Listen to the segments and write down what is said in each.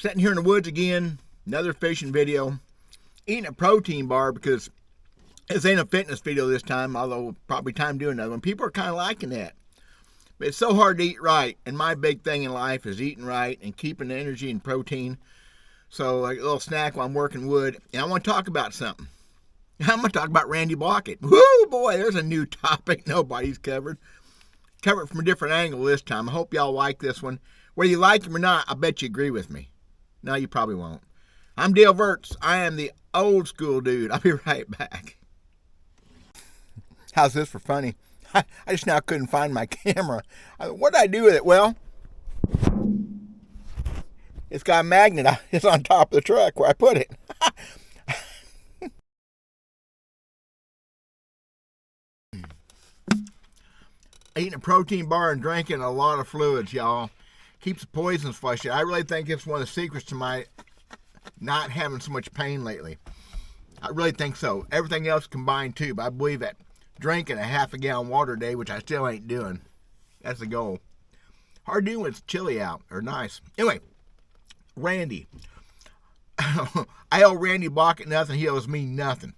Sitting here in the woods again, another fishing video. Eating a protein bar because this ain't a fitness video this time, although probably time to do another one. People are kind of liking that. But it's so hard to eat right, and my big thing in life is eating right and keeping the energy and protein. So like a little snack while I'm working wood. And I want to talk about something. I'm going to talk about Randy Blaukat. Woo, boy, there's a new topic nobody's covered. Cover it from a different angle this time. I hope y'all like this one. Whether you like him or not, I bet you agree with me. No, you probably won't. I'm Dale Verts. I am the old school dude. I'll be right back. How's this for funny? I just now couldn't find my camera. What did I do with it? Well, it's got a magnet. It's on top of the truck where I put it. Eating a protein bar and drinking a lot of fluids, y'all. Keeps the poisons flushed out. I really think it's one of the secrets to my not having so much pain lately. I really think so. Everything else combined too, but I believe that drinking a half a gallon water a day, which I still ain't doing, that's the goal. Hard to do when it's chilly out, or nice. Anyway, Randy. I owe Randy Blaukat nothing. He owes me nothing.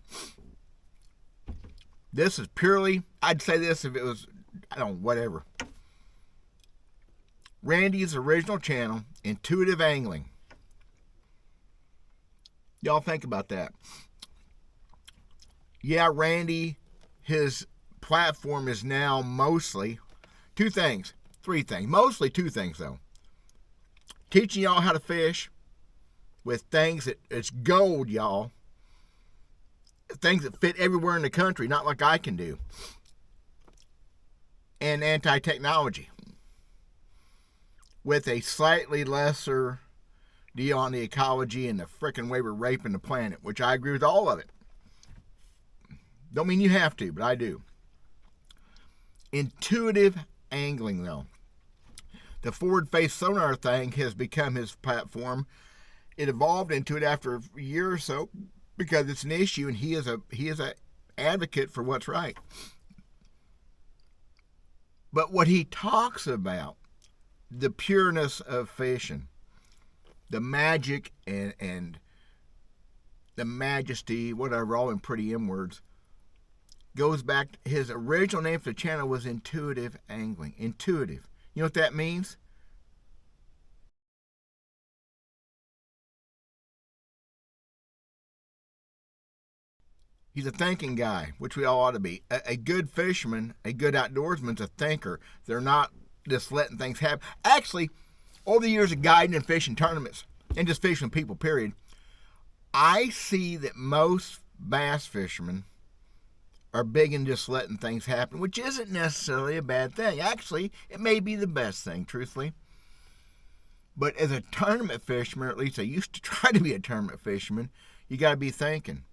This is purely, I'd say this if it was, I don't know, whatever. Randy's original channel, Intuitive Angling. Y'all think about that. Yeah, Randy, his platform is now mostly three things. Mostly two things, though. Teaching y'all how to fish with things that it's gold, y'all. Things that fit everywhere in the country, not like I can do. And anti-technology. With a slightly lesser deal on the ecology and the frickin' way we're raping the planet, which I agree with all of it. Don't mean you have to, but I do. Intuitive angling, though. The forward-face sonar thing has become his platform. It evolved into it after a year or so because it's an issue, and he is a advocate for what's right. But what he talks about, the pureness of fishing, the magic and the majesty, whatever, all in pretty M words, goes back, his original name for the channel was Intuitive Angling. Intuitive. You know what that means? He's a thinking guy, which we all ought to be. A good fisherman, a good outdoorsman's a thinker. They're not just letting things happen. Actually, over the years of guiding and fishing tournaments, and just fishing people, period, I see that most bass fishermen are big in just letting things happen, which isn't necessarily a bad thing. Actually, it may be the best thing, truthfully. But as a tournament fisherman, or at least I used to try to be a tournament fisherman, you got to be thinking.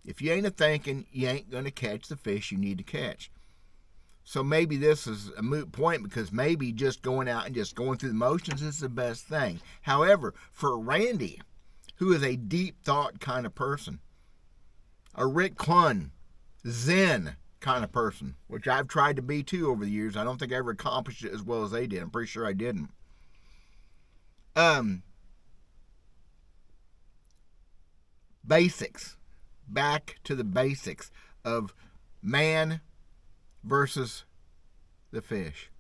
If you ain't a thinking, you ain't going to catch the fish you need to catch. So maybe this is a moot point because maybe just going out and just going through the motions is the best thing. However, for Randy, who is a deep thought kind of person, a Rick Clunn, Zen kind of person, which I've tried to be too over the years. I don't think I ever accomplished it as well as they did. I'm pretty sure I didn't. Basics. Back to the basics of man versus the fish.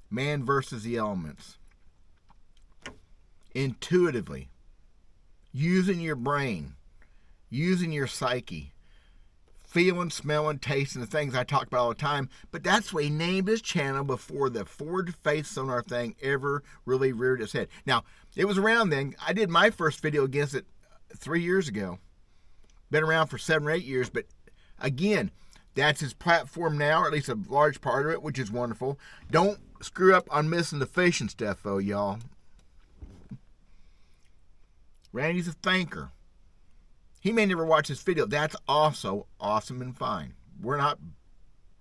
Man versus the elements. Intuitively. Using your brain. Using your psyche. Feeling, smelling, tasting, the things I talk about all the time. But that's what he named his channel before the forward-face sonar thing ever really reared its head. Now, it was around then. I did my first video against it 3 years ago. Been around for 7 or 8 years, but again, that's his platform now, or at least a large part of it, which is wonderful. Don't screw up on missing the fishing stuff, though, y'all. Randy's a thinker. He may never watch this video. That's also awesome and fine. We're not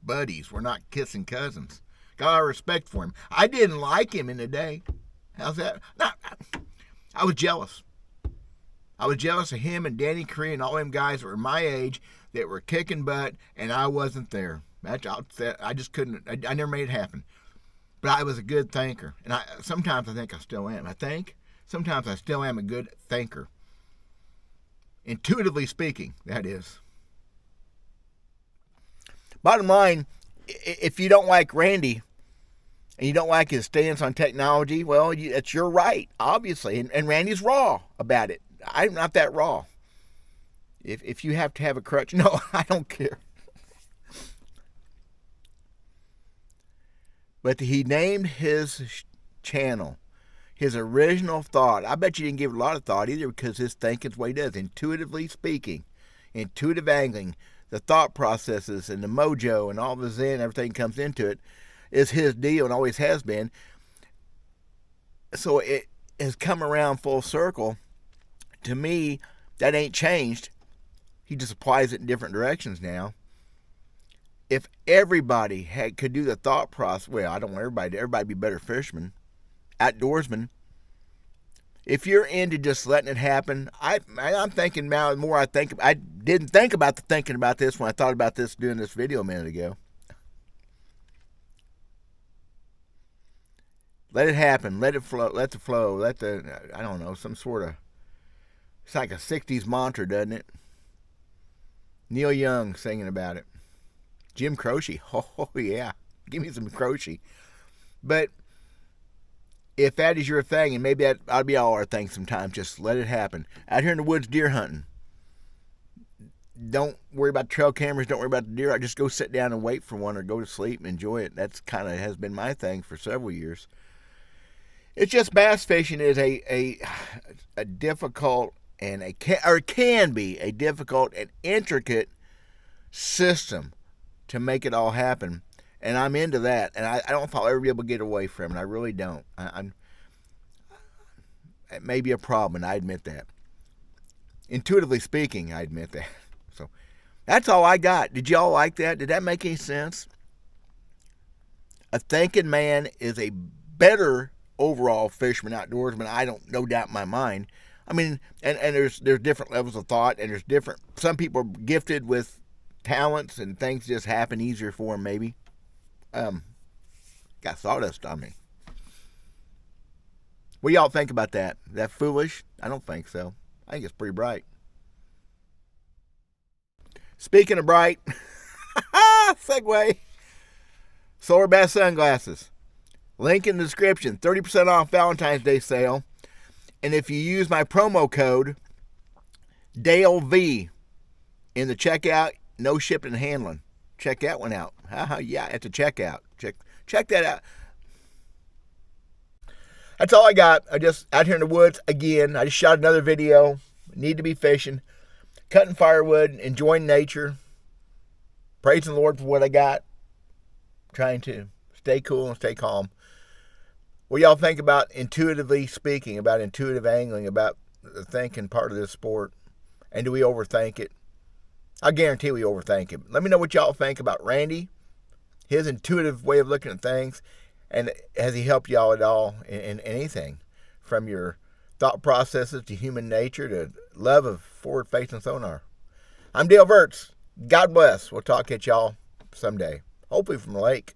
buddies. We're not kissing cousins. Got a lot of respect for him. I didn't like him in the day. How's that? I was jealous. I was jealous of him and Danny Cree and all them guys that were my age that were kicking butt, and I wasn't there. I just couldn't. I never made it happen. But I was a good thinker, and sometimes I think I still am. I think sometimes I still am a good thinker. Intuitively speaking, that is. Bottom line, if you don't like Randy and you don't like his stance on technology, well, it's your right, obviously. And Randy's raw about it. I'm not that raw. If you have to have a crutch, no, I don't care. But he named his channel, his original thought. I bet you didn't give it a lot of thought either, because his thinking's the way he does. Intuitively speaking, intuitive angling, the thought processes and the mojo and all the zen, everything comes into it, is his deal and always has been. So it has come around full circle. To me, that ain't changed. He just applies it in different directions now. If everybody could do the thought process, well, I don't want everybody to be better fishermen, outdoorsmen. If you're into just letting it happen, I'm thinking now, the more I think, I didn't think about thinking about this when I thought about this doing this video a minute ago. Let it happen. Let it flow. Let the flow. Let the, I don't know, some sort of, it's like a 60s mantra, doesn't it? Neil Young singing about it. Jim Croce. Oh, yeah. Give me some Croce. But if that is your thing, and maybe that ought to be all our thing sometimes, just let it happen. Out here in the woods deer hunting, don't worry about trail cameras, don't worry about the deer. I just go sit down and wait for one, or go to sleep and enjoy it. That's kind of has been my thing for several years. It's just bass fishing is a difficult and can be a difficult and intricate system to make it all happen. And I'm into that. And I don't know if I'll ever be able to get away from it. I really don't. It may be a problem, and I admit that. Intuitively speaking, I admit that. So that's all I got. Did y'all like that? Did that make any sense? A thinking man is a better overall fisherman, outdoorsman. I don't, no doubt in my mind. I mean, and there's different levels of thought, and there's different. Some people are gifted with talents, and things just happen easier for them. Maybe. Got sawdust on me. What do y'all think about that? Is that foolish? I don't think so. I think it's pretty bright. Speaking of bright, segue. Solar B.A.S.S sunglasses. Link in the description. 30% off Valentine's Day sale. And if you use my promo code DaleV in the checkout, no shipping and handling. Check that one out. Yeah, at the checkout. Check that out. That's all I got. I just out here in the woods again. I just shot another video. Need to be fishing, cutting firewood, enjoying nature, praising the Lord for what I got. Trying to stay cool and stay calm. What y'all think about intuitively speaking, about intuitive angling, about the thinking part of this sport? And do we overthink it? I guarantee we overthink it. Let me know what y'all think about Randy, his intuitive way of looking at things, and has he helped y'all at all in anything, from your thought processes to human nature to love of forward-facing sonar. I'm Dale Verts. God bless. We'll talk at y'all someday, hopefully from the lake.